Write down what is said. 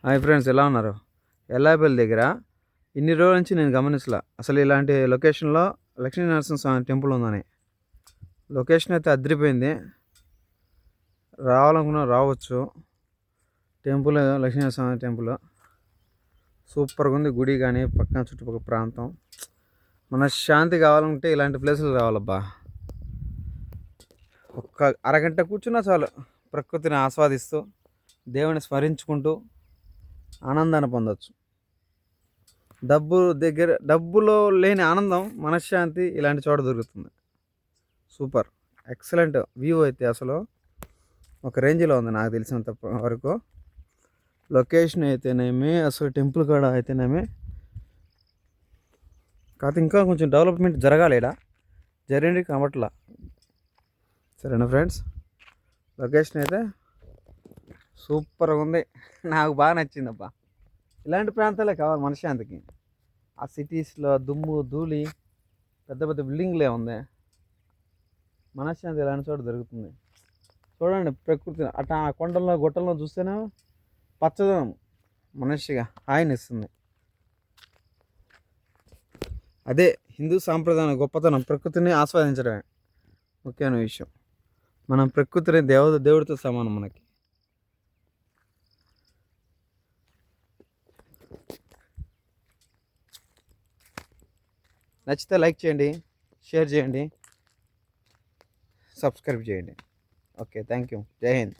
Hi friends, ఎలా ఉన్నారు? ఎల్లాపల్లి దగ్గర ఇన్ని రోజుల నుంచి నేను గమనించలా అసలు ఇలాంటి లొకేషన్లో లక్ష్మీ నరసింహస్వామి టెంపుల్ ఉందని. లొకేషన్ అయితే అదిరిపోయింది. రావాలనుకున్నా రావచ్చు. టెంపుల్ లక్ష్మీ నరసింహస్వామి టెంపుల్ సూపర్గా ఉంది. గుడి కానీ పక్కన చుట్టుపక్కల ప్రాంతం మనశ్శాంతి కావాలంటే ఇలాంటి ప్లేసులు రావాలబ్బా. ఒక్క అరగంట కూర్చున్నా చాలు, ప్రకృతిని ఆస్వాదిస్తూ దేవుని స్మరించుకుంటూ ఆనందాన్ని పొందవచ్చు. డబ్బులో లేని ఆనందం, మనశ్శాంతి ఇలాంటి చోట దొరుకుతుంది. సూపర్ ఎక్సలెంట్ వ్యూ అయితే అసలు ఒక రేంజ్లో ఉంది నాకు తెలిసినంత వరకు. లొకేషన్ అయితేనేమి, అసలు టెంపుల్ కాడ అయితేనేమి. కాకపోతే ఇంకా కొంచెం డెవలప్మెంట్ జరగాలి. ఇక్కడ జరిగింది కాబట్లా. సరేనా ఫ్రెండ్స్, లొకేషన్ అయితే సూపర్గా ఉంది. నాకు బాగా నచ్చిందబ్బా. ఇలాంటి ప్రాంతాలే కావాలి మనశ్శాంతికి. ఆ సిటీస్లో దుమ్ము ధూళి, పెద్ద పెద్ద బిల్డింగ్లే ఉంది. మనశ్శాంతి ఇలాంటి చోట దొరుకుతుంది. చూడండి ప్రకృతి అట్లా ఆ కొండల్లో గుట్టల్లో చూస్తేనే పచ్చదనం మనిషిగా హాయినిస్తుంది. అదే హిందూ సాంప్రదాయ గొప్పతనం, ప్రకృతిని ఆస్వాదించడమే ముఖ్యమైన విషయం. మనం ప్రకృతిని దేవుడితో సమానం మనకి. నచ్చితే లైక్ చేయండి, షేర్ చేయండి, సబ్స్క్రైబ్ చేయండి. Okay, thank you. జై హింద్.